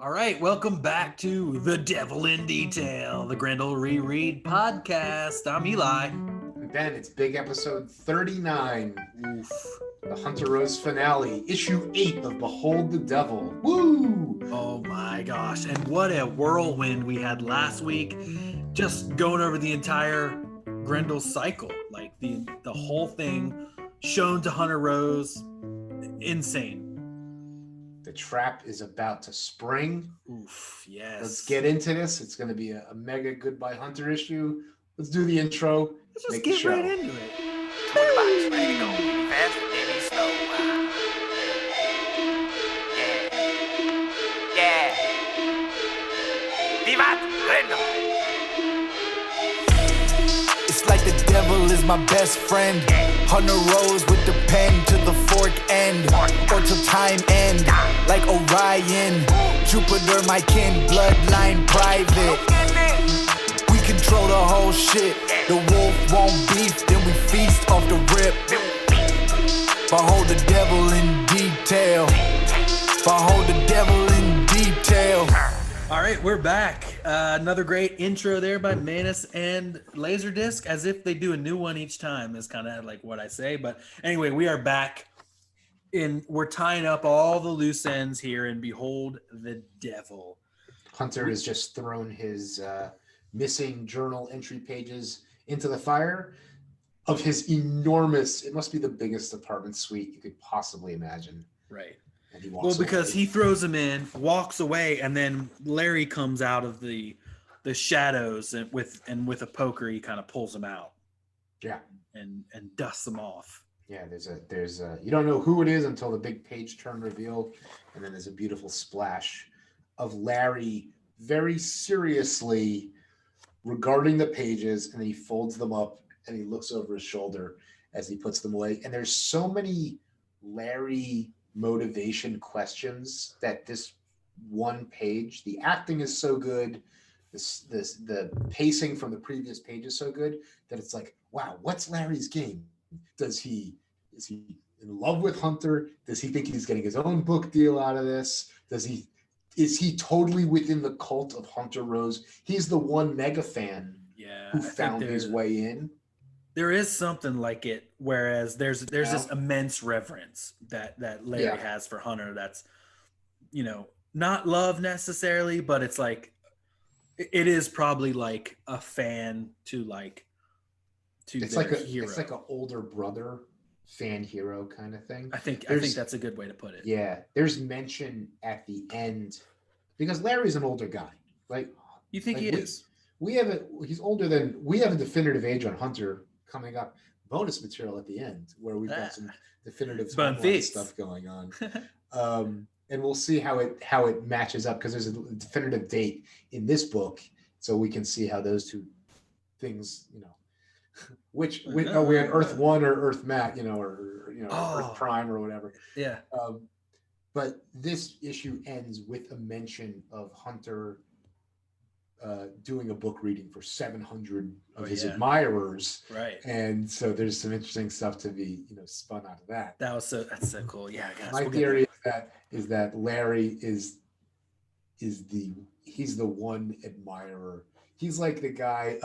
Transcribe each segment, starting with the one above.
All right, welcome back to The Devil in Detail, the Grendel Reread podcast. I'm Eli. And then it's big episode 39, Oof. the Hunter Rose finale, issue 8 of Behold the Devil. Woo! Oh my gosh, and what a whirlwind we had last week. Just going over the entire Grendel cycle, like the whole thing shown to Hunter Rose. Insane. The trap is about to spring. Oof, yes. Let's get into this. It's going to be a mega Goodbye Hunter issue. Let's do the intro. Let's just get right into it. Everybody's ready to go. Fast and maybe slow. Yeah. Vivat Hunter. It's like the devil is my best friend. Hunter Rose with the pen to the fork end, or till time end. Like Orion, Jupiter my kin, bloodline private. We control the whole shit. The wolf won't beef, then we feast off the rip. Behold the devil in detail. Behold the devil in detail. All right, we're back. Another great intro there by Manus and Laserdisc, as if they do a new one each time is kind of like what I say. But anyway, we are back. We're tying up all the loose ends here and Behold the Devil. Hunter has just thrown his missing journal entry pages into the fire of his enormous, it must be the biggest apartment suite you could possibly imagine. Right. And he walks Well, because away. he throws them in, walks away, and then Larry comes out of the shadows and with a poker he kind of pulls them out. Yeah. And dusts them off. Yeah, there's a you don't know who it is until the big page turn reveal, and then there's a beautiful splash of Larry very seriously regarding the pages, and then he folds them up and he looks over his shoulder as he puts them away. And there's so many Larry motivation questions that this one page, the acting is so good, the pacing from the previous page is so good that it's like, wow, what's Larry's game? Is he in love with Hunter? Does he think he's getting his own book deal out of this? Is he totally within the cult of Hunter Rose? He's the one mega fan who found his way in. There is something like it, whereas there's this immense reverence that Larry has for Hunter. That's, not love necessarily, but it's like it is probably like a fan to it's their like hero. It's like an older brother fan hero kind of thing. I think that's a good way to put it. Yeah, there's mention at the end because Larry's an older guy, right? You think he is? He's older than we have a definitive age on Hunter coming up. Bonus material at the end where we've got some definitive timeline stuff going on. And we'll see how it matches up because there's a definitive date in this book, so we can see how those two things, are we on Earth 1 or Earth Mat, Earth Prime or whatever. Yeah. But this issue ends with a mention of Hunter doing a book reading for 700 of his admirers. Right. And so there's some interesting stuff to be, spun out of that. That's so cool. Yeah. My theory is that Larry is he's the one admirer. He's like the guy,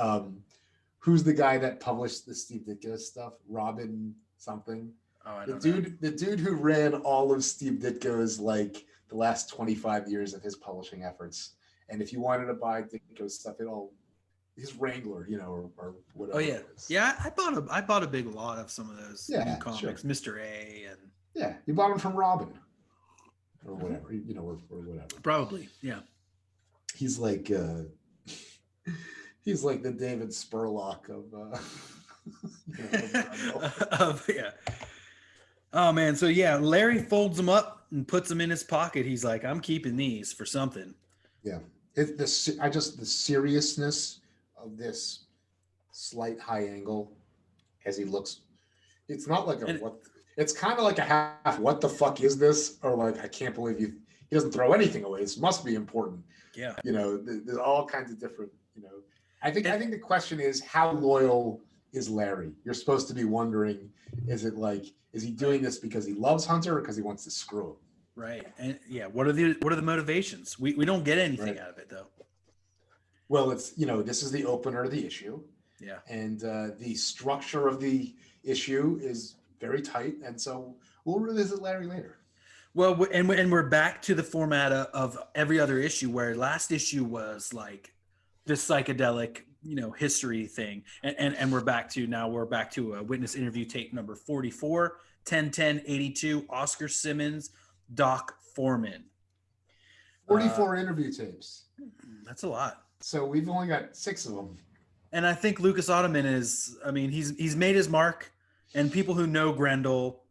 who's the guy that published the Steve Ditko stuff? Robin something. Oh, I don't know. The dude who ran all of Steve Ditko's like the last 25 years of his publishing efforts. And if you wanted to buy Ditko's stuff, his Wrangler, or whatever. Oh yeah, it is. yeah. I bought a big lot of some of those new comics, sure. Mr. A and you bought them from Robin, or whatever, or whatever. Probably, yeah. He's like the David Spurlock of yeah. Oh man, so yeah, Larry folds them up and puts them in his pocket. He's like, I'm keeping these for something. Yeah, the seriousness of this slight high angle as he looks. It's not like it's kind of like a half. What the fuck is this? Or like, I can't believe you. He doesn't throw anything away. This must be important. Yeah. There's all kinds of different. I think the question is, how loyal is Larry? You're supposed to be wondering, is he doing this because he loves Hunter or because he wants to screw him? Right. And yeah, what are the motivations? We don't get anything Right. out of it though. Well, it's, this is the opener of the issue, Yeah. and the structure of the issue is very tight, and so we'll revisit Larry later. Well, and we're back to the format of every other issue, where last issue was like this psychedelic, history thing, and we're back to a witness interview tape number 44, 10/10/82, Oscar Simmons, Doc Foreman. 44 interview tapes. That's a lot. So we've only got 6 of them. And I think Lucas Ottoman he's made his mark, and people who know Grendel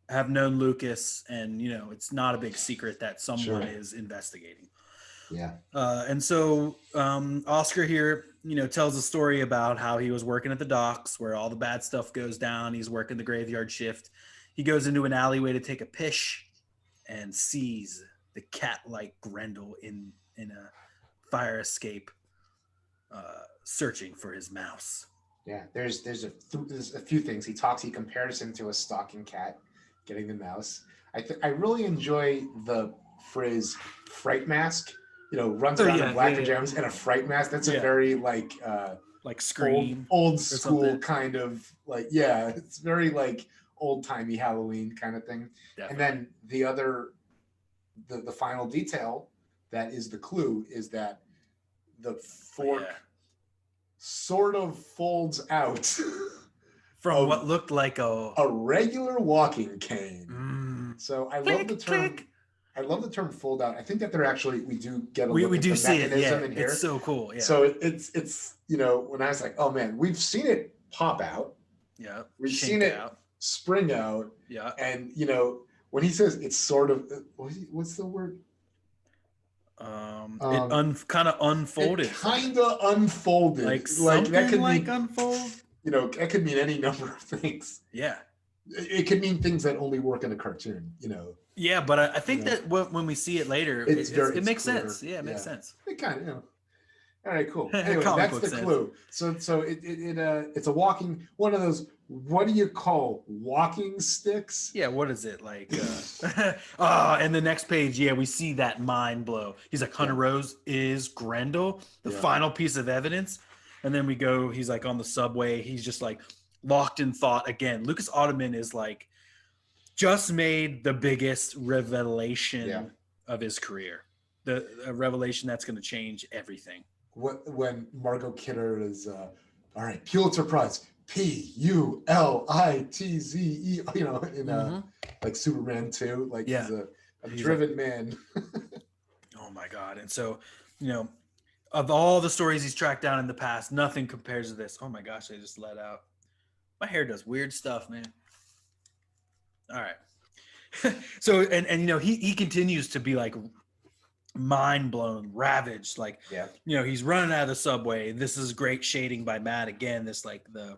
have known Lucas, and it's not a big secret that someone is investigating. Yeah. And so Oscar here, tells a story about how he was working at the docks where all the bad stuff goes down. He's working the graveyard shift. He goes into an alleyway to take a piss and sees the cat-like Grendel in a fire escape, searching for his mouse. Yeah, there's a few things. He compares him to a stalking cat getting the mouse. I really enjoy the phrase fright mask. Runs around in black pajamas and a fright mask. That's a very like Scream, old school kind of it's very like old timey Halloween kind of thing. Definitely. And then the final detail that is the clue is that the fork sort of folds out from what looked like a regular walking cane. So I love the term. Click. I love the term fold out. I think that we do get we do see it. Yeah, in here. It's so cool. Yeah. So it's when I was like, oh man, we've seen it pop out. Yeah. We've seen it spring out. Yeah. And when he says it's sort of, what's the word? It kind of unfolded. It kind of unfolded. Like that could mean unfold. That could mean any number of things. Yeah. It could mean things that only work in a cartoon. Yeah, but I think that when we see it later, it makes clear. sense. Yeah, it makes sense. It kind of, All right, cool. Anyway, that's the clue. So it's a walking, one of those, what do you call walking sticks? Yeah, what is it like? And the next page, we see that mind blow. He's like, Hunter Rose is Grendel, the final piece of evidence. And then he's like on the subway. He's just like locked in thought again. Lucas Ottoman is like, just made the biggest revelation of his career. A revelation that's going to change everything. When Margot Kidder is, all right, Pulitzer Prize, Pulitze, in like Superman 2, like he's a driven man. Oh my God. And so, of all the stories he's tracked down in the past, nothing compares to this. Oh my gosh, I just let out. My hair does weird stuff, man. All right. So, and he continues to be like mind blown, ravaged. Like, he's running out of the subway. This is great shading by Matt. Again, this like the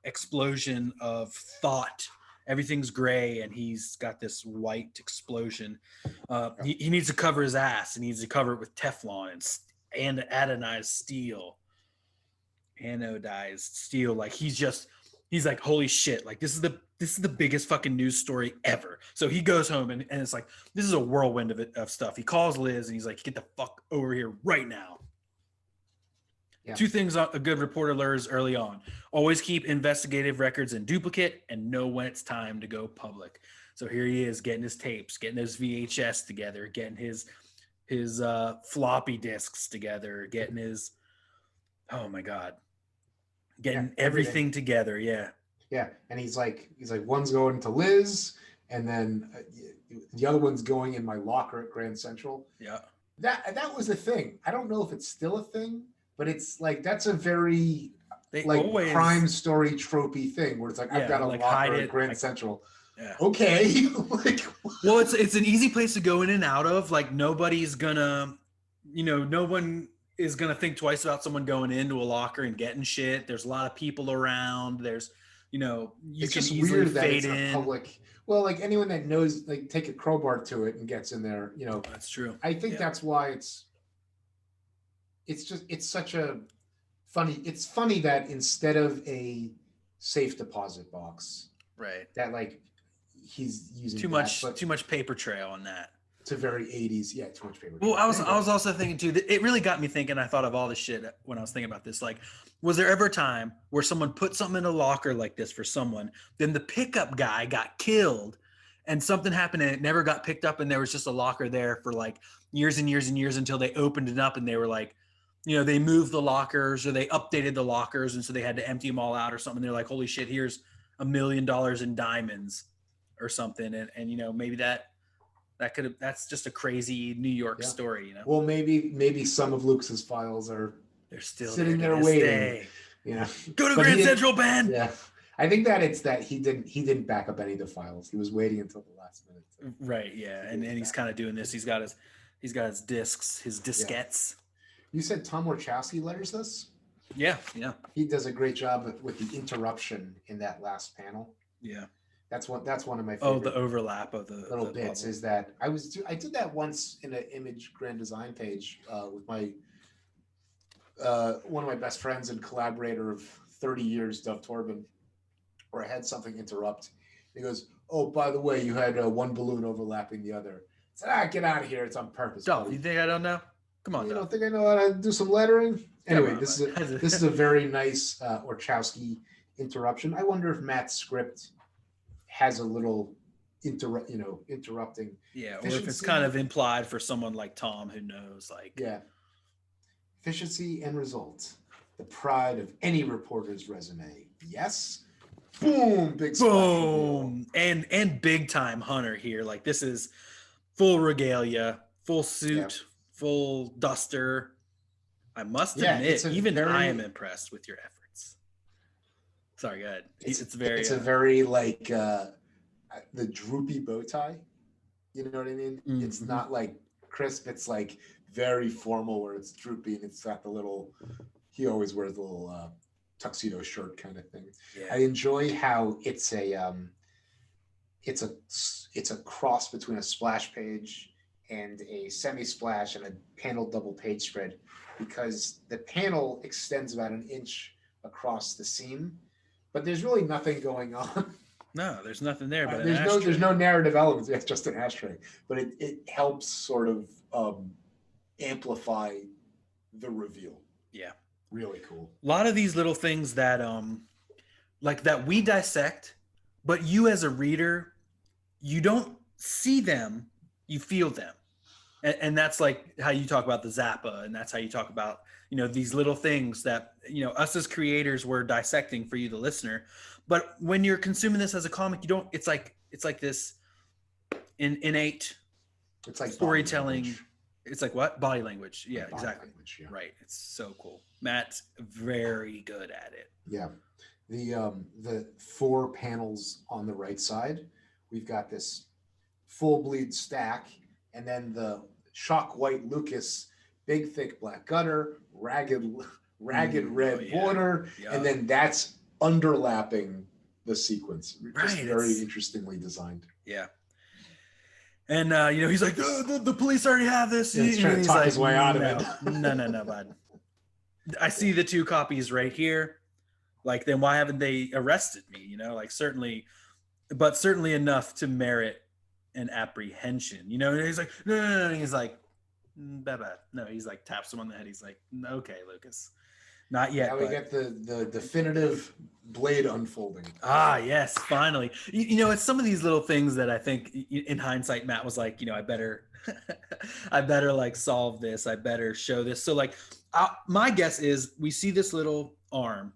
explosion of thought. Everything's gray and he's got this white explosion. He needs to cover his ass. He needs to cover it with Teflon and anodized steel. Like he's like, holy shit, like this is the biggest fucking news story ever. So he goes home and it's like, this is a whirlwind of stuff. He calls Liz and he's like, get the fuck over here right now. Yeah. 2 things a good reporter learns early on: always keep investigative records in duplicate and know when it's time to go public. So here he is getting his tapes, getting his VHS together, getting his floppy disks together, getting his, oh my God, getting everything together. Yeah. And he's like one's going to Liz, and then the other one's going in my locker at Grand Central. Yeah. That was a thing. I don't know if it's still a thing, but it's like that's a very crime story tropey thing where it's like, I've got a locker at Grand Central. Yeah. Okay. Well, it's an easy place to go in and out of. Like nobody's gonna, no one is gonna think twice about someone going into a locker and getting shit. There's a lot of people around. There's, you it's can just easily weird that fade it's in. Public. Well, like anyone that knows, like take a crowbar to it and gets in there. That's true. I think that's why it's such a funny. It's funny that instead of a safe deposit box, right, that like he's using too that, much paper trail on that. It's a very 80s. Yeah, too much paper. Well, I was also thinking too, that it really got me thinking. I thought of all this shit when I was thinking about this. Like, was there ever a time where someone put something in a locker like this for someone, then the pickup guy got killed and something happened and it never got picked up, and there was just a locker there for like years and years and years until they opened it up and they were like, you know, they moved the lockers or they updated the lockers, and so they had to empty them all out or something. They're like, holy shit, here's $1 million in diamonds or something. And you know, maybe that's just a crazy New York story, you know. Well, maybe some of Lucas's files they're still sitting there waiting. You know, go to Grand Central, Ben. Yeah, I think that it's that he didn't back up any of the files. He was waiting until the last minute. Right. Yeah, and he's kind of doing this. He's got his discs, his diskettes. You said Tom Warchowski letters this? Yeah. He does a great job with the interruption in that last panel. Yeah. That's one of my favorite. Oh, the overlap of the little bits bubble. is that I did that once in an image grand design page with my one of my best friends and collaborator of 30 years, Dov Torben, where I had something interrupt. He goes, "Oh, by the way, you had one balloon overlapping the other." I said, "Get out of here! It's on purpose." Dov, you think I don't know? Come on, you Dov. don't think I know how to do some lettering? Anyway, on, this is a very nice Warchowski interruption. I wonder if Matt's script has a little interrupting. Yeah, or if it's kind of implied for someone like Tom who knows, like. Yeah. Efficiency and results, the pride of any reporter's resume. Yes. Boom. Big boom. And big time Hunter here. Like, this is full regalia, full suit, full duster. I must admit, even I am impressed with your efforts. Sorry, go ahead. It's a very like the droopy bow tie. You know what I mean? Mm-hmm. It's not like crisp. It's like very formal where it's droopy and it's got the little. He always wears the little tuxedo shirt kind of thing. Yeah. I enjoy how it's a cross between a splash page and a semi-splash and a panel double page spread, because the panel extends about an inch across the seam, but there's really nothing going on. No, there's nothing there. But there's no narrative elements. It's just an ashtray, but it helps sort of amplify the reveal. Yeah, really cool. A lot of these little things that like that we dissect, but you as a reader, you don't see them, you feel them. And that's like how you talk about the Zappa, and that's how you talk about, you know, these little things that, you know, us as creators were dissecting for you, the listener. But when you're consuming this as a comic, you don't, it's like this innate, it's like storytelling. It's like what? Body language. Yeah, exactly. Language, yeah. Right. It's so cool. Matt's very good at it. Yeah. The 4 panels on the right side, we've got this full bleed stack, and then the shock white Lucas, big thick black gutter, ragged red border, and then that's underlapping the sequence. Just very interestingly designed. Yeah. And you know, he's like, the police already have this. Yeah, he's trying to talk his way out of it. No, bud. I see the 2 copies right here. Like, then why haven't they arrested me? You know, like certainly enough to merit an apprehension. You know, and he's like, no. He's like, bad. No, he's like, taps him on the head. He's like, okay, Lucas, not yet. Now we get the definitive blade unfolding. Ah, yes, finally. You know, it's some of these little things that I think in hindsight, Matt was like, you know, I better like solve this. I better show this. So like, my guess is we see this little arm,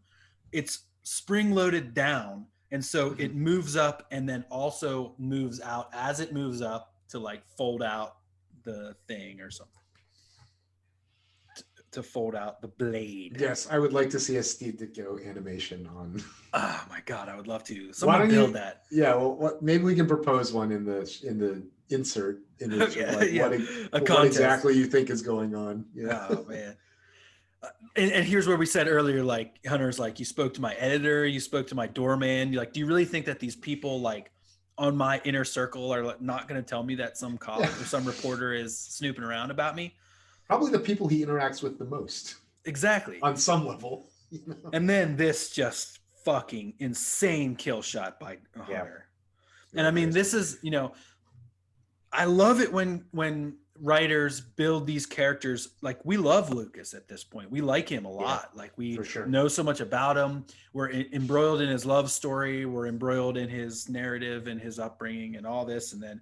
it's spring loaded down. And so it moves up and then also moves out as it moves up to like fold out the thing or something. To fold out the blade. Yes, I would like to see a Steve Ditko animation on. Oh my God, I would love to. Someone build that. Yeah, well, maybe we can propose one in the insert image. What exactly you think is going on. Yeah. Oh man. And here's where we said earlier, like Hunter's like, you spoke to my editor, you spoke to my doorman. You're like, do you really think that these people like on my inner circle are not going to tell me that some cop or some reporter is snooping around about me? Probably the people he interacts with the most. Exactly. On some level. You know? And then this just fucking insane kill shot by Hunter. And I mean, this is, I love it when writers build these characters. Like, we love Lucas at this point. We like him a lot. Like, we for sure. know so much about him. We're embroiled in his love story. We're embroiled in his narrative and his upbringing and all this. And then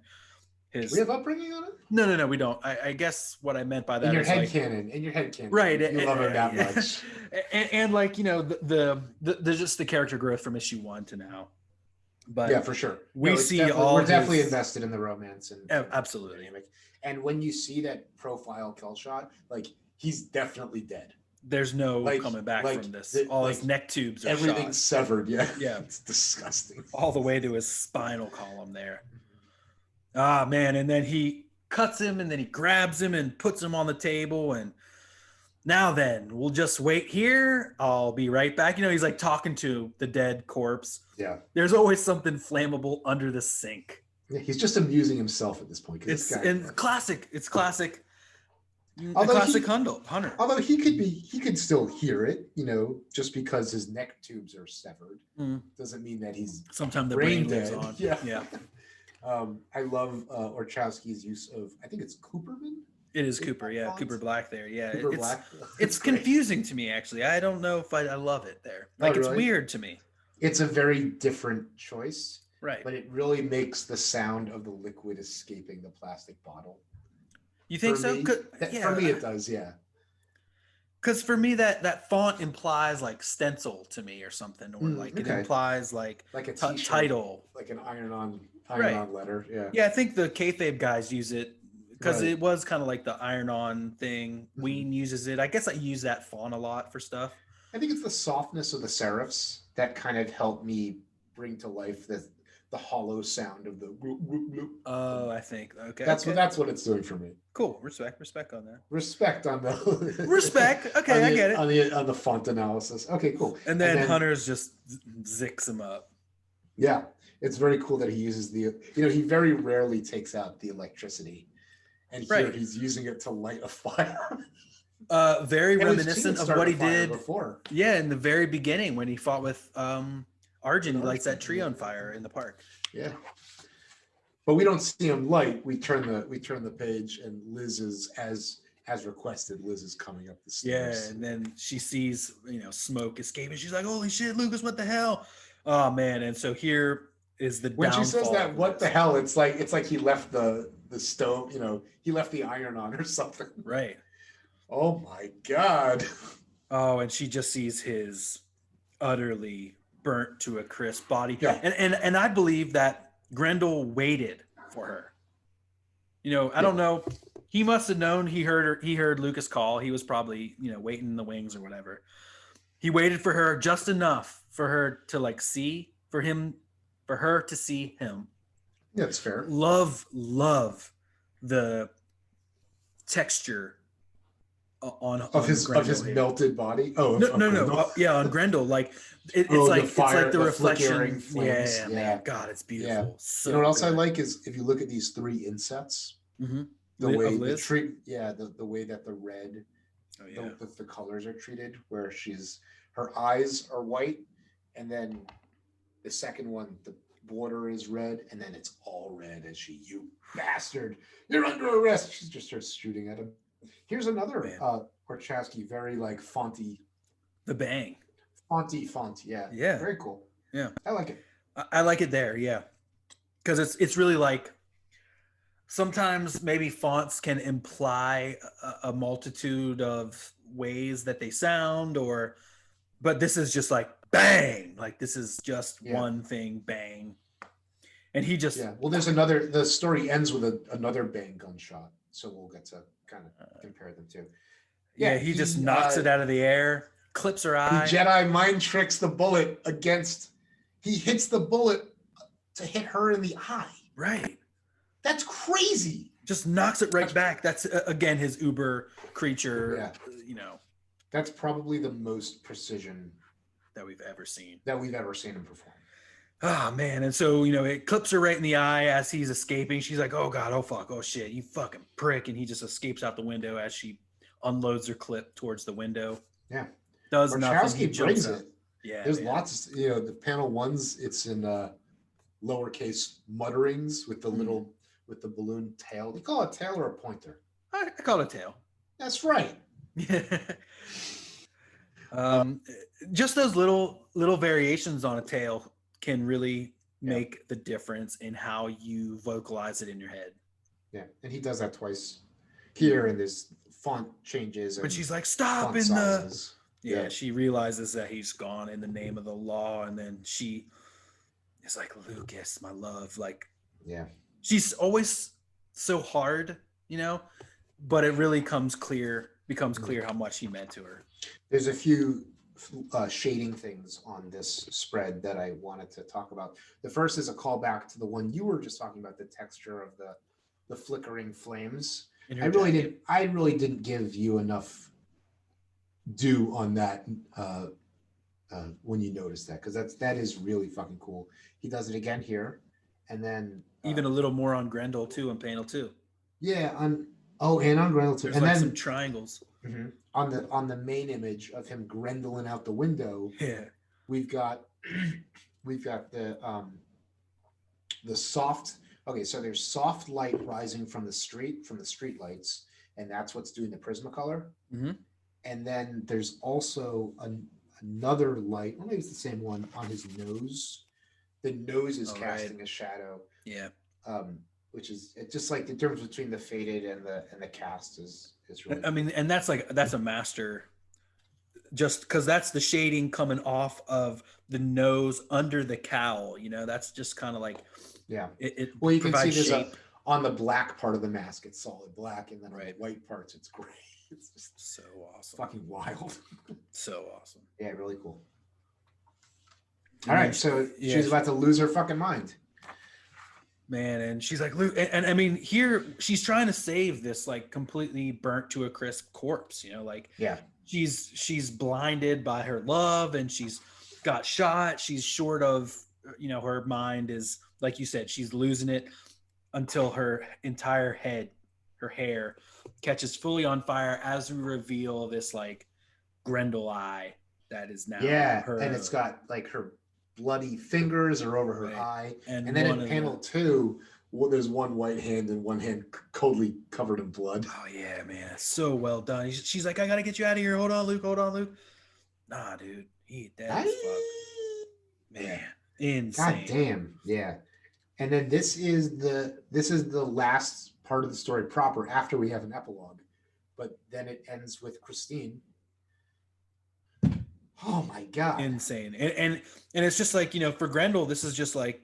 his. Do we have upbringing on it? No, we don't. I guess what I meant by that In your is head like, canon. In your head canon. right? You love him that much. And like, the just the character growth from issue 1 to now. But yeah, for sure. We're definitely invested in the romance and absolutely. Dynamic. And when you see that profile kill shot, like, he's definitely dead. There's no coming back from this. All his neck tubes are everything's shot. severed. Yeah, yeah, it's disgusting. All the way to his spinal column there. Ah, man, and then he cuts him, and then he grabs him and puts him on the table, and now then, we'll just wait here. I'll be right back. He's like talking to the dead corpse. Yeah. There's always something flammable under the sink. Yeah, he's just amusing himself at this point. It's classic. It's classic. Although classic Hunter. Although he could still hear it, just because his neck tubes are severed doesn't mean that he's sometimes the brain lives on. Yeah. I love Orchowski's use of, I think it's Cooperman. It is Cooper, yeah. font? Cooper Black there, yeah. Cooper Black. It's confusing to me, actually. I don't know if I love it there. Like, really? It's weird to me. It's a very different choice. Right. But it really makes the sound of the liquid escaping the plastic bottle. You think so? For me, it does, yeah. Because for me, that font implies like stencil to me or something, or like it implies like a title, like an iron-on letter. Yeah. Yeah, I think the kayfabe guys use it because it was kind of like the iron-on thing. Ween uses it. I guess I use that font a lot for stuff. I think it's the softness of the serifs that kind of helped me bring to life the hollow sound of the whoop, whoop, whoop. Oh, I think that's what it's doing for me. Cool. Respect on that. Respect on the respect. Okay, I get it. On the font analysis. Okay, cool. And then Hunter's just zicks him up. Yeah, it's very cool that he uses he very rarely takes out the electricity, and here he's using it to light a fire. Very reminiscent of what he did before. Yeah, in the very beginning when he fought with Arjun, he lights that tree on fire in the park. Yeah, but we don't see him light. We turn the page, and Liz is as requested. Liz is coming up the stairs. Yeah, and then she sees smoke escaping. She's like, "Holy shit, Lucas! What the hell?" Oh man! And so here is the when downfall. She says that, "What the hell?" It's like he left the stove. He left the iron on or something. Right. Oh my God. Oh, and she just sees his utterly burnt to a crisp body. Yeah. And I believe that Grendel waited for her. I don't know. He must have known he heard Lucas call. He was probably, waiting in the wings or whatever. He waited for her just enough for her to for her to see him. Yeah, that's fair. Love the texture of his melted body. Oh no. Yeah, on Grendel, like it's like the reflection. Flames. Yeah, man. God, it's beautiful. Yeah. So what else good. I like is if you look at these 3 insets, the way the tree, the way that the red, the colors are treated, where her eyes are white, and then the second one, the border is red, and then it's all red as you bastard, you're under arrest. She just starts shooting at him. Here's another Orchowski, very like fonty. The bang. Fonty font, yeah. Yeah. Very cool. Yeah. I like it. I like it there, yeah. Because it's really like sometimes maybe fonts can imply a multitude of ways that they sound, but this is just like bang. Like this is just one thing, bang. And he just Well, the story ends with another bang gunshot. So we'll get to kind of compare them too. Yeah, he just knocks it out of the air, clips her eye. He Jedi mind tricks the bullet he hits the bullet to hit her in the eye. Right. That's crazy. Just knocks it right back. That's again his uber creature, That's probably the most precision that we've ever seen him perform. Oh man. And so, it clips her right in the eye as he's escaping. She's like, oh God, oh fuck, oh shit, you fucking prick. And he just escapes out the window as she unloads her clip towards the window. Yeah. Does nothing. He brings up. it. Yeah. There's lots, the panel ones, it's in lowercase mutterings with the little with the balloon tail. Do you call it a tail or a pointer? I call it a tail. That's right. um, just those little variations on a tail can really make the difference in how you vocalize it in your head. Yeah, and he does that twice here, and there's font changes. But she's like, "Stop!" in sizes. the she realizes that he's gone in the name of the law, and then she is like, "Lucas, my love," like, she's always so hard, but it really becomes clear how much he meant to her. There's a few shading things on this spread that I wanted to talk about. The first is a callback to the one you were just talking about, the texture of the flickering flames. I really didn't give you enough due on that when you noticed that, because that is really fucking cool. He does it again here, and then even a little more on Grendel too, on panel 2. Yeah, and on Grendel too. There's and like then some triangles. On the main image of him Grendeling out the window. Yeah, we've got the soft. Okay, so there's soft light rising from the street lights, and that's what's doing the Prismacolor. And then there's also another light, or maybe it's the same one, on his nose. The nose is casting a shadow. Yeah. Which is, it's just like the difference between the faded and the cast is really. I mean, and that's a master. Just because that's the shading coming off of the nose under the cowl. That's just kind of like. Yeah. Well, you can see this on the black part of the mask, it's solid black, and then on the white parts, it's gray. It's just so awesome. Fucking wild. So awesome. Yeah, really cool. All right, so she's about to lose her fucking mind. Man, and she's like, Luke, and I mean, here she's trying to save this like completely burnt to a crisp corpse, she's blinded by her love, and she's got shot. She's short of, her mind is, like you said, she's losing it until her entire head, her hair catches fully on fire as we reveal this like Grendel eye that is now her. And it's got like her bloody fingers are over her eye, and then in panel 2, there's one white hand and one hand coldly covered in blood. Oh yeah, man, so well done. She's like, I gotta get you out of here. Hold on, Luke. Nah, dude, he dead as fuck. Man, insane. God damn, yeah. And then this is the last part of the story proper after we have an epilogue, but then it ends with Christine. Oh my God. Insane. And it's just like, for Grendel, this is just like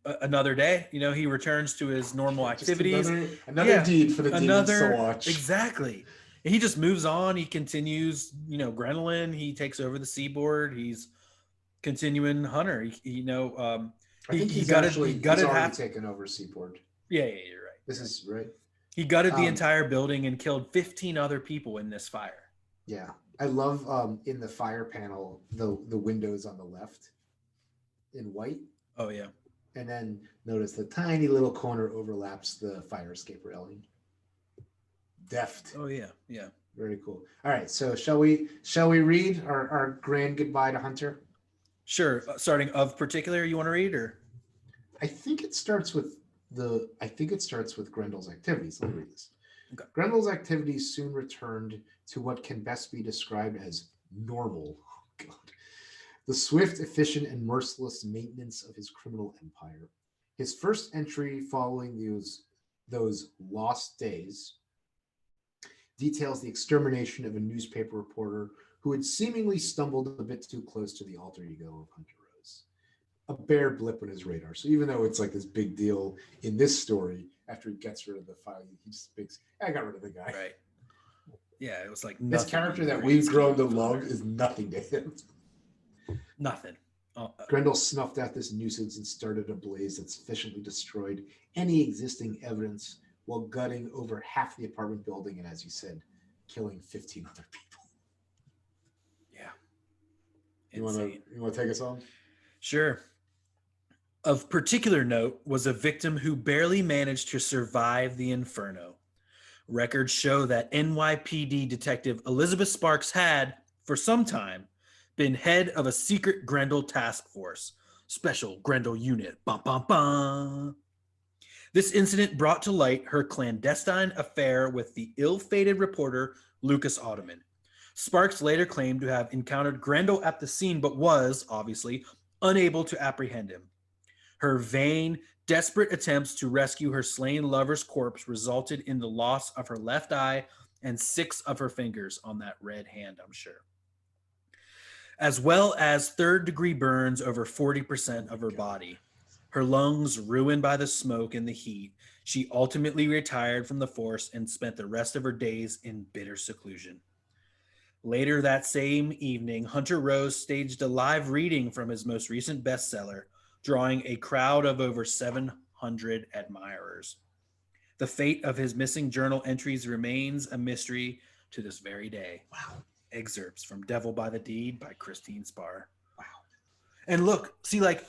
another day. He returns to his normal activities. Another deed for the demons to watch. Exactly. He just moves on. He continues, Grendelin. He takes over the seaboard. He's continuing Hunter. I think he's already taken over seaboard. Yeah, you're right. This is right. He gutted the entire building and killed 15 other people in this fire. Yeah. I love in the fire panel, the windows on the left in white. Oh, yeah. And then notice the tiny little corner overlaps the fire escape railing. Deft. Oh, yeah. Yeah. Very cool. All right. So shall we read our grand goodbye to Hunter? Sure. Starting of particular, you want to read, or? I think it starts with Grendel's activities. Let me read this. Okay. Grendel's activities soon returned to what can best be described as normal. Oh, God. The swift, efficient, and merciless maintenance of his criminal empire. His first entry following those lost days details the extermination of a newspaper reporter who had seemingly stumbled a bit too close to the alter ego of Hunter Rose. A bare blip on his radar. So even though it's like this big deal in this story, after he gets rid of the file, he just thinks, I got rid of the guy. Right. Yeah, it was like this character that we've grown to love is nothing to him. Nothing. Grendel snuffed out this nuisance and started a blaze that sufficiently destroyed any existing evidence while gutting over half the apartment building and, as you said, killing 15 other people. Yeah. You want to take us on? Sure. Of particular note was a victim who barely managed to survive the inferno. Records show that NYPD detective Elizabeth Sparks had, for some time, been head of a secret Grendel task force, Special Grendel Unit. Bum, bum, bum. This incident brought to light her clandestine affair with the ill-fated reporter Lucas Ottoman. Sparks later claimed to have encountered Grendel at the scene, but was, obviously, unable to apprehend him. Her vain, desperate attempts to rescue her slain lover's corpse resulted in the loss of her left eye and 6 of her fingers on that red hand, I'm sure, as well as third-degree burns over 40% of her body. Her lungs ruined by the smoke and the heat, she ultimately retired from the force and spent the rest of her days in bitter seclusion. Later that same evening, Hunter Rose staged a live reading from his most recent bestseller, drawing a crowd of over 700 admirers. The fate of his missing journal entries remains a mystery to this very day. Wow. Excerpts from Devil by the Deed by Christine Spar. Wow. And look, see, like,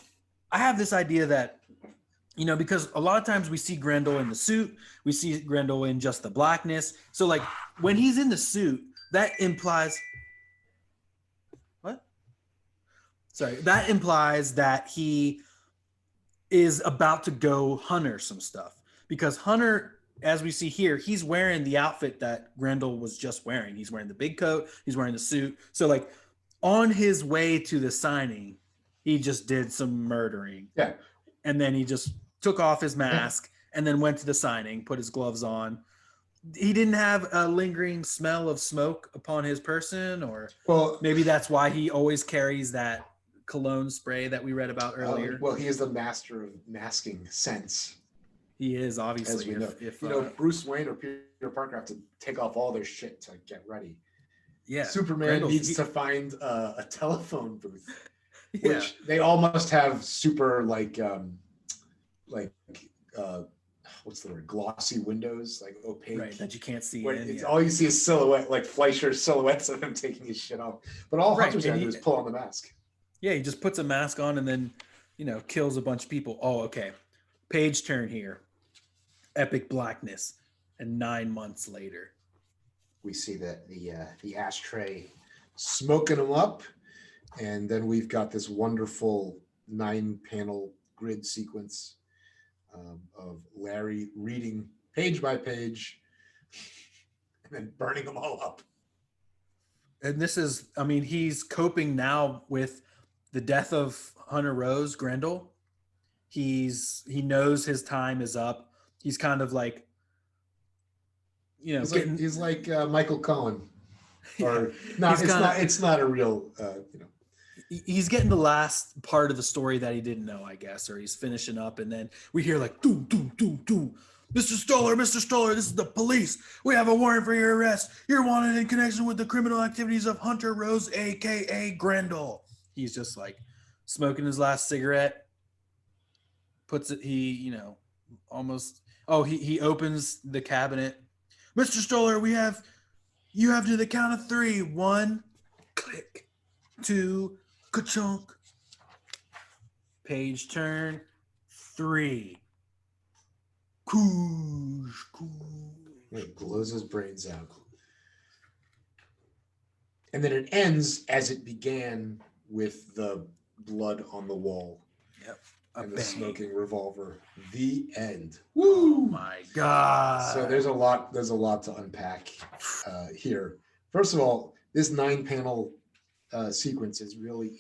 I have this idea that, you know, because a lot of times we see Grendel in the suit, we see Grendel in just the blackness. So, like, when he's in the suit, that implies... What? Sorry. That implies that he is about to go Hunter some stuff. Because Hunter, as we see here, he's wearing the outfit that Grendel was just wearing. He's wearing the big coat. He's wearing the suit. So, like, on his way to the signing, he just did some murdering. Yeah. And then he just took off his mask and then went to the signing, put his gloves on. He didn't have a lingering smell of smoke upon his person, or maybe that's why he always carries that cologne spray that we read about earlier. Well, he is the master of masking scents. He is, obviously. As we know. If Bruce Wayne or Peter Parker have to take off all their shit to get ready. Yeah. Superman Grendel, needs to find a telephone booth, which they all must have super what's the word? Glossy windows, like opaque. Right, that you can't see. All you see is silhouette, like Fleischer silhouettes of him taking his shit off. But all Hunter's gonna do is pull on the mask. Yeah, he just puts a mask on and then, kills a bunch of people. Oh, okay. Page turn here. Epic blackness. And 9 months later, we see that the ashtray smoking them up, and then we've got this wonderful 9-panel grid sequence of Larry reading page by page and then burning them all up. And this is, he's coping now with the death of Hunter Rose, Grendel. He knows his time is up. He's kind of like, he's like Michael Cohen, or no, it's not a real, He's getting the last part of the story that he didn't know, I guess, or he's finishing up, and then we hear like, doom, doom, doom, doom. Mr. Stoller, this is the police. We have a warrant for your arrest. You're wanted in connection with the criminal activities of Hunter Rose, a.k.a. Grendel. He's just like smoking his last cigarette, puts it, he opens the cabinet. Mr. Stoller, you have to the count of 3. 1, click. 2, ka-chunk. Page turn 3. Koosh, koosh. It blows his brains out. And then it ends as it began, with the blood on the wall. Yep. And the smoking revolver. The end. Woo! Oh my God. So there's a lot to unpack here. First of all, this 9-panel sequence is really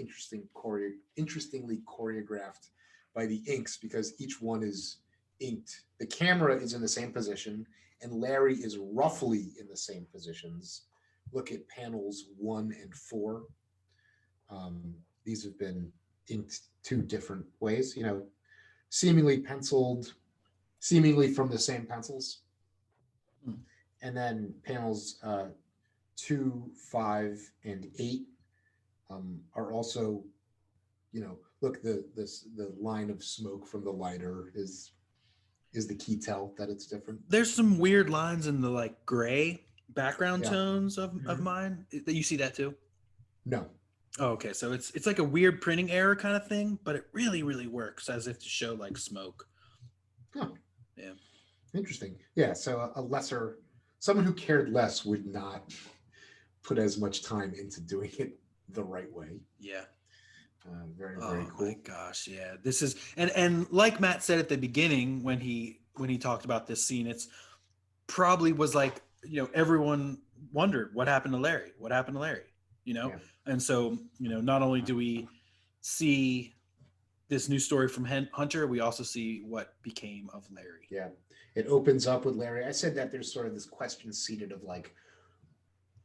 interestingly choreographed by the inks, because each one is inked. The camera is in the same position, and Larry is roughly in the same positions. Look at panels 1 and 4. These have been inked 2 different ways, seemingly penciled, seemingly from the same pencils. And then panels 2, 5, and 8 are also, look, the line of smoke from the lighter is the key tell that it's different. There's some weird lines in the like gray background tones of mine. That you see that too? No. Oh, okay. So it's like a weird printing error kind of thing, but it really, really works as if to show like smoke. Oh. Yeah. Interesting. Yeah. So someone who cared less would not put as much time into doing it the right way. Yeah. Very Oh cool. my gosh, yeah. This is and like Matt said at the beginning when he talked about this scene, it's probably was like, everyone wondered what happened to Larry? What happened to Larry? You know? Yeah. And so, not only do we see this new story from Hunter, we also see what became of Larry. Yeah. It opens up with Larry. I said that there's sort of this question seated of like,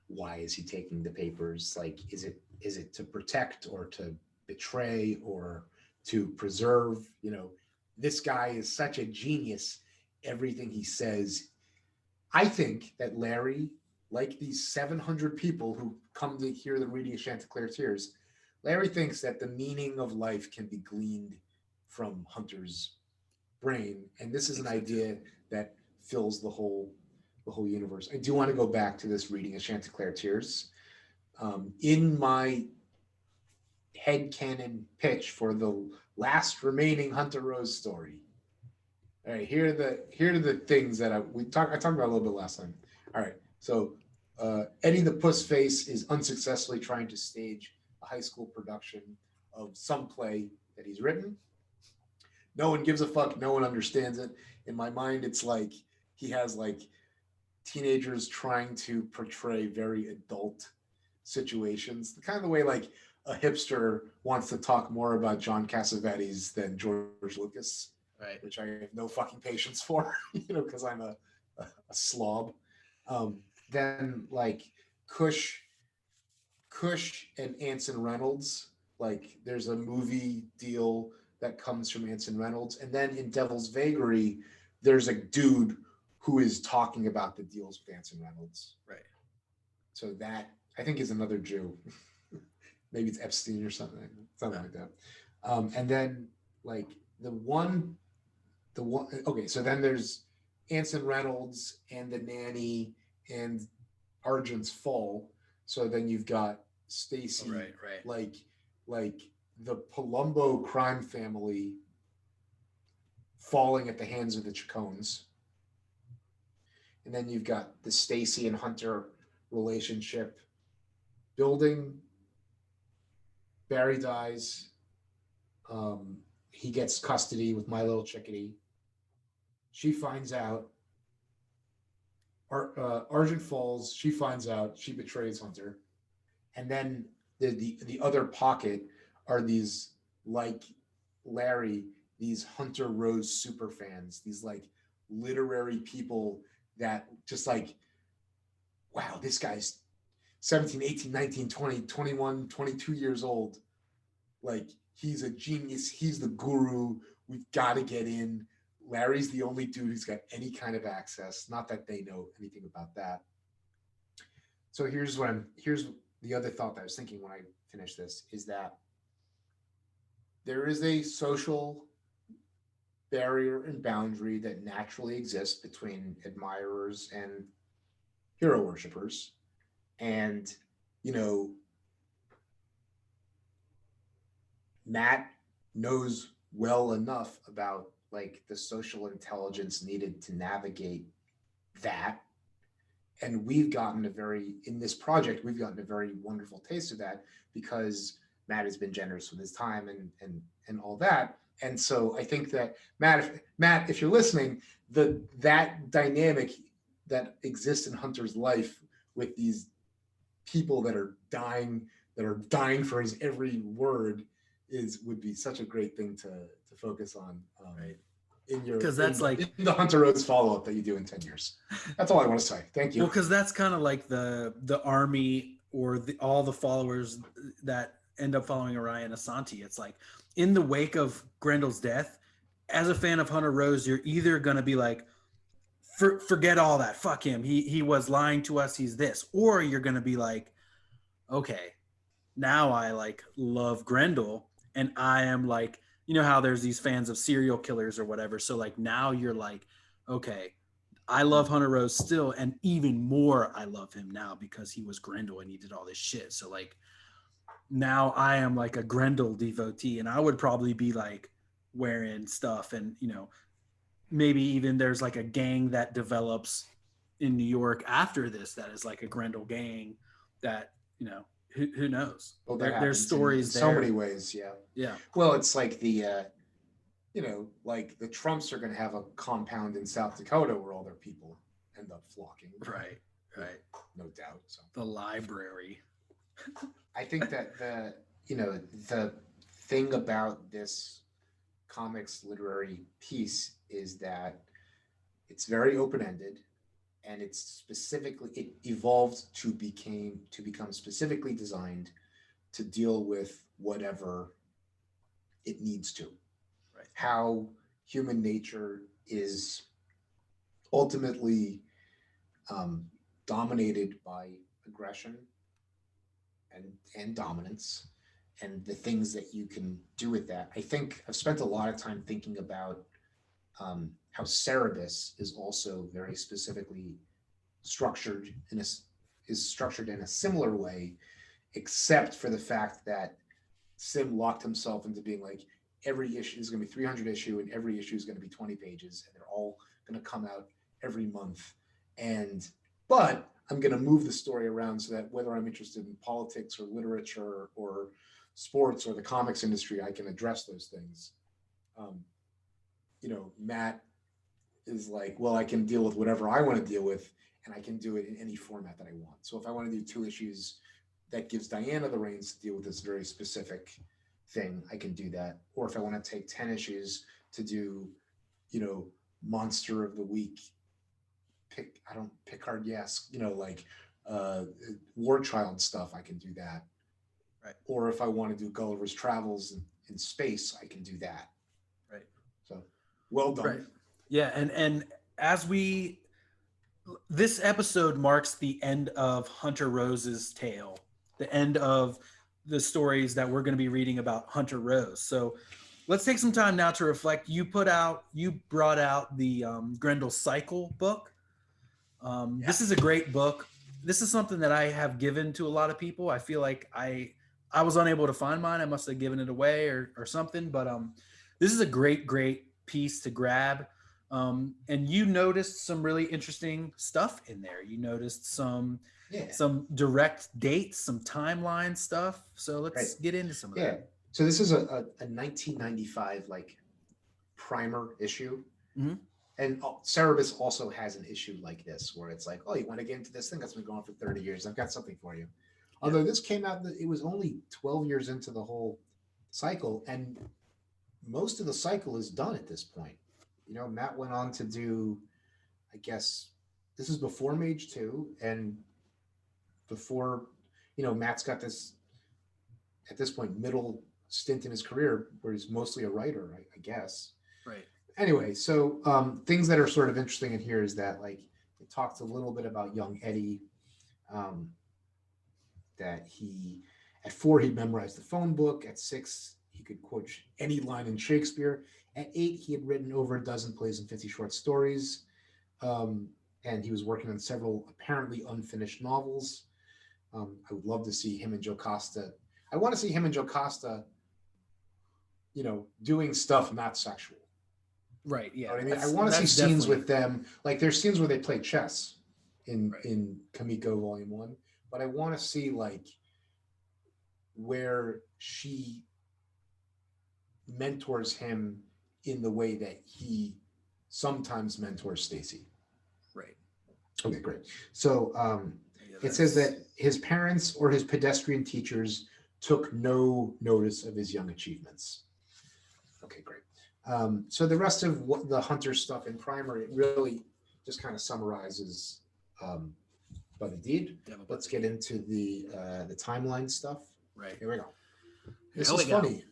why is he taking the papers? Like, is it to protect or to betray or to preserve? This guy is such a genius. Everything he says, I think that Larry, like these 700 people who come to hear the reading of Chanticleer Tears, Larry thinks that the meaning of life can be gleaned from Hunter's brain, and this is an idea that fills the whole universe. I do want to go back to this reading of Chanticleer Tears. In my headcanon pitch for the last remaining Hunter Rose story. All right, here are the things that I talked about a little bit last time. All right, so Eddie the Pussface is unsuccessfully trying to stage a high school production of some play that he's written. No one gives a fuck. No one understands it. In my mind, it's like he has like teenagers trying to portray very adult situations, the kind of the way like a hipster wants to talk more about John Cassavetes than George Lucas, Right. which I have no fucking patience for, because I'm a slob. Then like Cush and Anson Reynolds, like there's a movie deal that comes from Anson Reynolds, and then in Devil's Vagary, there's a dude who is talking about the deals with Anson Reynolds. Right. So that I think is another Jew. Maybe it's Epstein or something like that. And then like the one. Okay, so then there's Anson Reynolds and the nanny and Argent's Fall. So then you've got Stacy, right. like the Palumbo crime family falling at the hands of the Chacones. And then you've got the Stacy and Hunter relationship building. Barry dies. He gets custody with My Little Chickadee. She finds out. Argent falls. She finds out. She betrays Hunter. And then the other pocket are these, like Larry, these Hunter Rose super fans, these like literary people that just like, wow, this guy's 17, 18, 19, 20, 21, 22 years old. Like, he's a genius. He's the guru. We've got to get in. Larry's the only dude who's got any kind of access. Not that they know anything about that. So here's the other thought that I was thinking when I finished this is that there is a social barrier and boundary that naturally exists between admirers and hero worshipers. And, Matt knows well enough about like the social intelligence needed to navigate that. And in this project, we've gotten a very wonderful taste of that because Matt has been generous with his time and all that. And so I think that Matt, if you're listening, that dynamic that exists in Hunter's life with these people that are dying for his every word would be such a great thing to focus on. Right. Because that's like in the Hunter Rhodes follow-up that you do in 10 years. That's all I want to say. Thank you. Well, because that's kind of like the army or all the followers that end up following Orion Asante. It's like in the wake of Grendel's death, as a fan of Hunter Rose, you're either going to be like, forget all that. Fuck him. He was lying to us. He's this. Or you're going to be like, okay, now I like love Grendel. And I am like, how there's these fans of serial killers or whatever. So like now you're like, okay, I love Hunter Rose still. And even more, I love him now because he was Grendel and he did all this shit. So like now I am like a Grendel devotee, and I would probably be like wearing stuff and, maybe even there's like a gang that develops in New York after this that is like a Grendel gang that, who knows? Well, There's happens stories in there. so many ways. Yeah. Yeah. Well, it's like like the Trumps are going to have a compound in South Dakota where all their people end up flocking. Right. No doubt. So The library. I think that the thing about this comics literary piece is that it's very open-ended, and it evolved to become specifically designed to deal with whatever it needs to. Right. How human nature is ultimately dominated by aggression and dominance, and the things that you can do with that. I think I've spent a lot of time thinking about how Cerebus is also very specifically structured structured in a similar way, except for the fact that Sim locked himself into being like, every issue is going to be 300 issue, and every issue is going to be 20 pages, and they're all going to come out every month. But I'm going to move the story around so that whether I'm interested in politics or literature or sports or the comics industry, I can address those things. Matt is like, well, I can deal with whatever I want to deal with, and I can do it in any format that I want. So if I want to do 2 issues, that gives Diana the reins to deal with this very specific thing, I can do that. Or if I want to take 10 issues to do, monster of the week, Picard, yes, like War Child stuff, I can do that. Right. Or if I want to do Gulliver's Travels in space, I can do that. Right. So well done. Right. Yeah, and as this episode marks the end of Hunter Rose's tale, the end of the stories that we're going to be reading about Hunter Rose. So let's take some time now to reflect. You brought out the Grendel Cycle book. This is a great book. This is something that I have given to a lot of people. I feel like I was unable to find mine. I must have given it away or something, but this is a great piece to grab. And you noticed some really interesting stuff in there. You noticed some direct dates, some timeline stuff. So let's get into some of that. So this is a 1995 primer issue. Mm-hmm. And Cerebus also has an issue like this where it's like, oh, you want to get into this thing that's been going on for 30 years? I've got something for you. Although this came out, it was only 12 years into the whole cycle, and most of the cycle is done at this point. Matt went on to do, I guess, this is before Mage 2, and before, Matt's got this, at this point, middle stint in his career where he's mostly a writer, I guess. Right. Anyway, so things that are sort of interesting in here is that, it talks a little bit about young Eddie, that at 4, he memorized the phone book. At 6, he could quote any line in Shakespeare. At 8, he had written over a dozen plays and 50 short stories. And he was working on several apparently unfinished novels. I would love to see him and Jocasta. I want to see him and Jocasta, doing stuff not sexual. Right. Yeah. You know what I mean? I want to see scenes with them. There's scenes where they play chess in Kamiko Volume 1, but I want to see where she mentors him in the way that he sometimes mentors Stacy. Right. Okay, great. So it says that his parents or his pedestrian teachers took no notice of his young achievements. Okay, great. So the rest of what the Hunter stuff in primer, it really just kind of summarizes by the deed. Let's get into the timeline stuff. Right. Here we go. This is funny.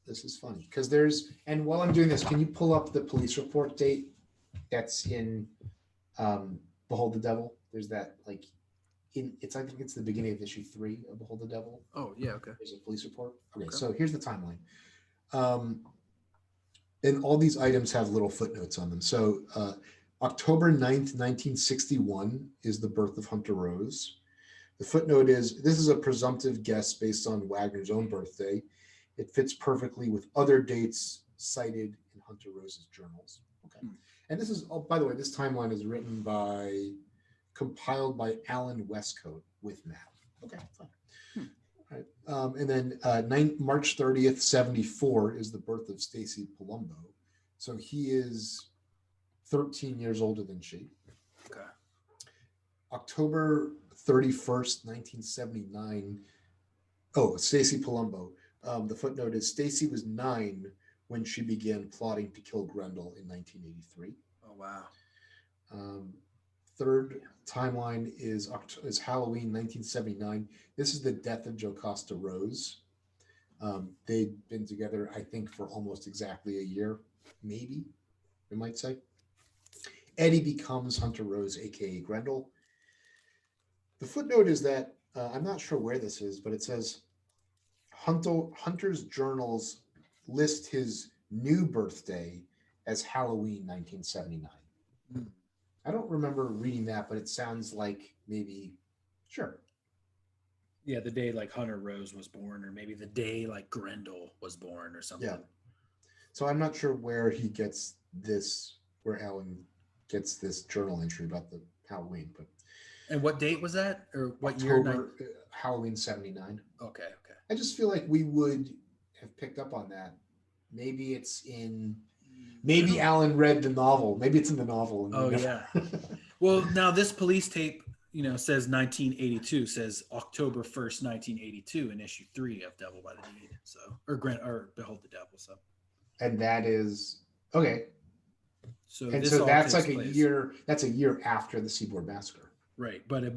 This is funny because and while I'm doing this, can you pull up the police report date that's in Behold the Devil? There's that I think it's the beginning of issue 3 of Behold the Devil. Oh yeah, okay. There's a police report. Okay. So here's the timeline. And all these items have little footnotes on them. So October 9th, 1961 is the birth of Hunter Rose. The footnote is, this is a presumptive guess based on Wagner's own birthday. It fits perfectly with other dates cited in Hunter Rose's journals. Okay. And this is, by the way, this timeline is compiled by Alan Westcoat with Matt. Okay, fine. Right. And then March 30th, 74 is the birth of Stacy Palumbo. So he is 13 years older than she. Okay. October 31st, 1979. Oh, Stacy Palumbo. The footnote is Stacy was 9 when she began plotting to kill Grendel in 1983. Oh, wow. Third timeline is Halloween 1979. This is the death of Jocasta Rose. They'd been together, I think, for almost exactly a year, maybe, we might say. Eddie becomes Hunter Rose, aka Grendel. The footnote is that I'm not sure where this is, but it says Hunter's journals list his new birthday as Halloween 1979. Mm. I don't remember reading that, but it sounds like maybe, sure. Yeah, the day like Hunter Rose was born, or maybe the day like Grendel was born or something. Yeah. So I'm not sure where he gets this, where Alan gets this journal entry about the Halloween, but. And what date was that? Or what October, year? Halloween 79. Okay. I just feel like we would have picked up on that. Maybe it's in, maybe Alan read the novel. Maybe it's in the novel. Oh, yeah. Well, now this police tape, says 1982, says October 1st, 1982 in issue 3 of Devil by the Deed. So, or Behold the Devil. So, and that is, okay. So, And this so all that's takes like place. that's a year after the Seaboard Massacre. Right. But a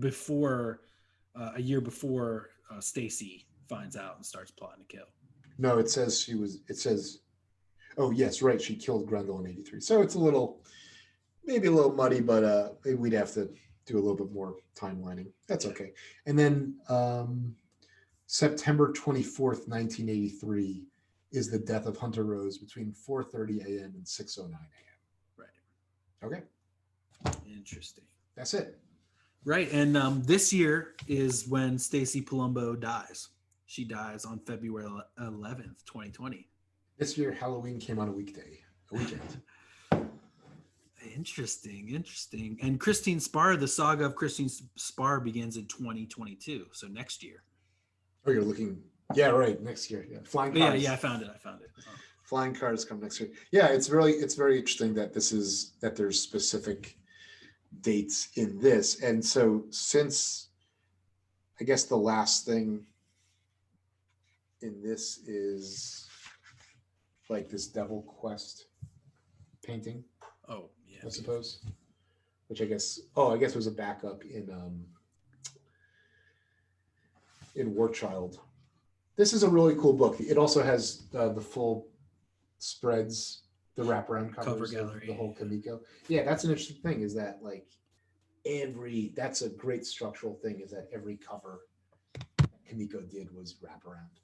year before Stacy finds out and starts plotting to kill. No, it says oh yes, right. She killed Grendel in 83. So it's maybe a little muddy, but we'd have to do a little bit more timelining. That's okay. And then September 24th, 1983 is the death of Hunter Rose between 4:30 a.m. and 6:09 a.m. Right. Okay. Interesting. That's it. Right. And this year is when Stacy Palumbo dies. She dies on February 11th, 2020. This year, Halloween came on a weekend. Interesting. And Christine Spar, the saga of Christine Spar begins in 2022. So next year. Oh, you're looking. Yeah, right. Next year. Yeah. Flying cars. Yeah, I found it. Oh. Flying cars come next year. Yeah, it's very interesting that there's specific dates in this. And so since I guess the last thing in this is like this Devil Quest painting. Oh, yeah. I suppose. Which I guess was a backup in War Child. This is a really cool book. It also has the full spreads, the wraparound covers Cover of gallery. the whole Kamiko. Yeah, that's an interesting thing. Is that like that's a great structural thing. Is that every cover Kamiko did was wraparound.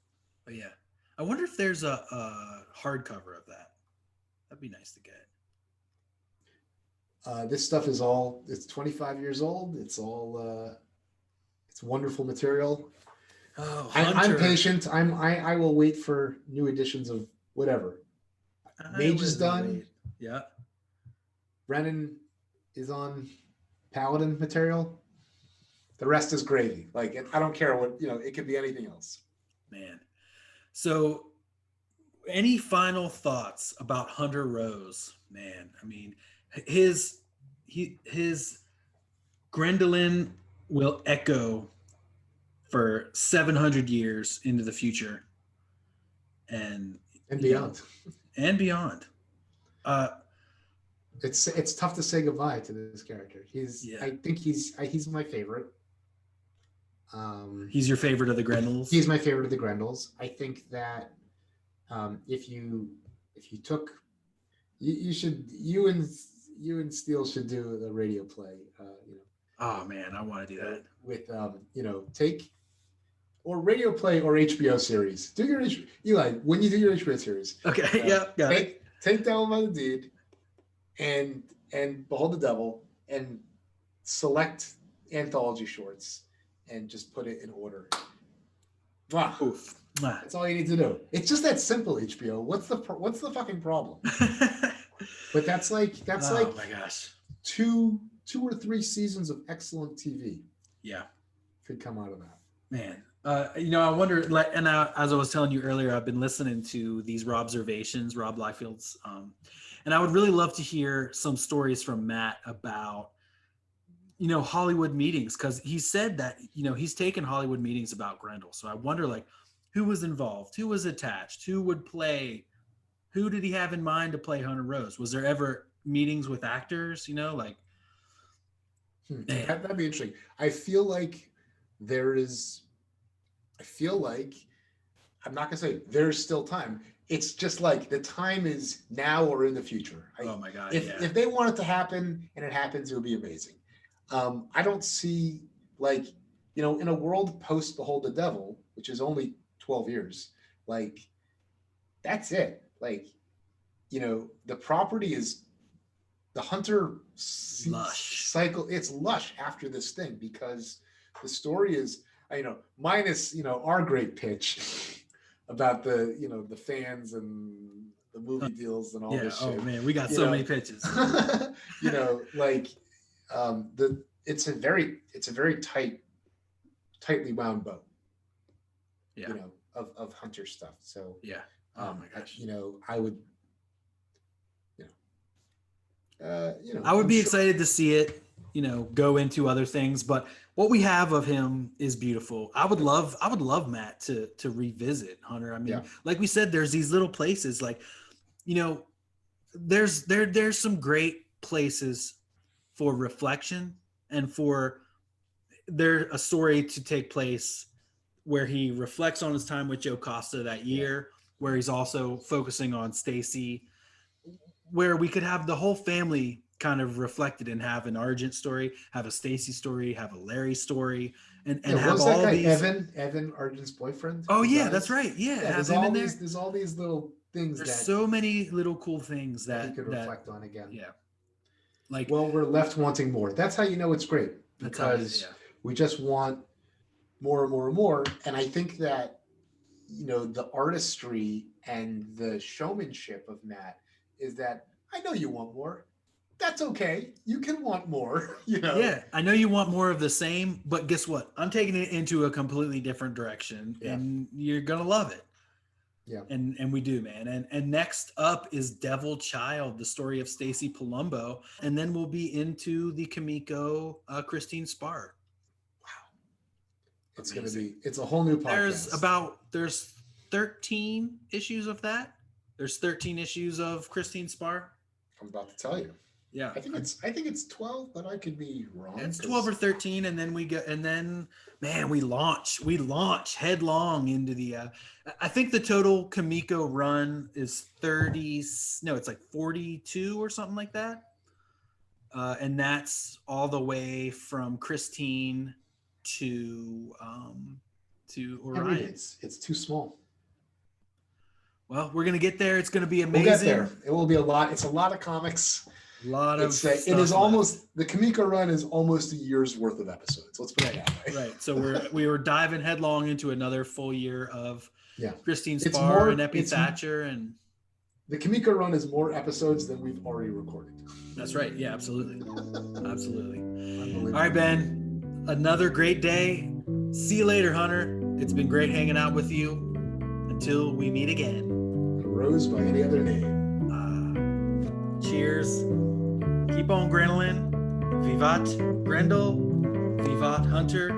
Oh, yeah. I wonder if there's a hardcover of that. That'd be nice to get. This stuff is it's 25 years old. It's all it's wonderful material. Oh, I'm patient. I will wait for new editions of whatever. Mage is done. Yeah. Brennan is on Paladin material. The rest is gravy. Like I don't care what, it could be anything else. Man. So any final thoughts about Hunter Rose? Man, I mean, his Grendelin will echo for 700 years into the future and beyond. And beyond. It's tough to say goodbye to this character. I think he's my favorite. He's your favorite of the Grendels? He's my favorite of the Grendels. I think that if you took you and Steele should do the radio play. Oh man, I want to do that with take or radio play or HBO series. Do your Eli when you do your HBO series. Okay, yeah, got it. Take Devil by the Deed and Behold the Devil and select anthology shorts and just put it in order. Wow. Oof. That's all you need to do. It's just that simple, HBO. What's the fucking problem? But that's like oh my gosh, 2 or 3 seasons of excellent TV. Yeah, could come out of that. Man, I wonder, like, and as I was telling you earlier, I've been listening to these Rob Liefeld's, and I would really love to hear some stories from Matt about, Hollywood meetings, because he said that, he's taken Hollywood meetings about Grendel. So I wonder, like, who was involved, who was attached, who would play, who did he have in mind to play Hunter Rose? Was there ever meetings with actors, like, man. That'd be interesting. I feel like I'm not gonna say there's still time. It's just like the time is now or in the future. Oh my God. If they want it to happen and it happens, it would be amazing. I don't see, like, in a world post Behold the Devil, which is only 12 years, like, that's it. Like, the property is the Hunter lush cycle. It's lush after this thing, because the story is, minus, our great pitch about the fans and the movie deals and all this shit. Oh man, we got so many pitches. It's a very tightly wound bow. Yeah. Of Hunter stuff. So yeah. Oh my gosh. I would. I would be excited to see it, go into other things, but what we have of him is beautiful. I would love Matt to revisit Hunter. I mean, like we said, there's these little places, like, there's some great places for reflection and for a story to take place where he reflects on his time with Joe Costa that year, where he's also focusing on Stacy, where we could have the whole family kind of reflected and have an Argent story, have a Stacy story, have a Larry story, and have all that guy, these. Evan Argent's boyfriend. Oh yeah, that's right. Yeah, have him in there. There's all these little things. There's so many little cool things that he could reflect on again. Yeah. Like, well, we're left wanting more. That's how you know it's great, because we just want more and more and more. And I think that, the artistry and the showmanship of Matt is that I know you want more. That's okay. You can want more, Yeah, I know you want more of the same, but guess what? I'm taking it into a completely different direction, and you're going to love it. Yeah. And we do, man. And next up is Devil Child, the story of Stacy Palumbo. And then we'll be into the Kimiko Christine Spar. It's going to be, it's a whole new podcast. There's 13 issues of that. There's 13 issues of Christine Spar. I'm about to tell you. Yeah. I think it's 12, but I could be wrong. It's 12 or 13. And then we launch headlong into the, I think the total Kimiko run is 42 or something like that. And that's all the way from Christine to Orion. It's too small. Well, we're gonna get there. It's gonna be amazing. We'll get there. It will be a lot. It's a lot of comics. It is almost, the Kimiko run is almost a year's worth of episodes. Let's put it that way. Right. So we were diving headlong into another full year of Christine It's Spar more- and Epi it's- Thatcher, and The Kimiko run is more episodes than we've already recorded. that's right. Yeah, absolutely. Absolutely. Unbelievable. All right, Ben. Another great day. See you later, Hunter. It's been great hanging out with you. Until we meet again. Rose by any other name. Cheers. Keep on Grenolin. Vivat Grendel. Vivat Hunter.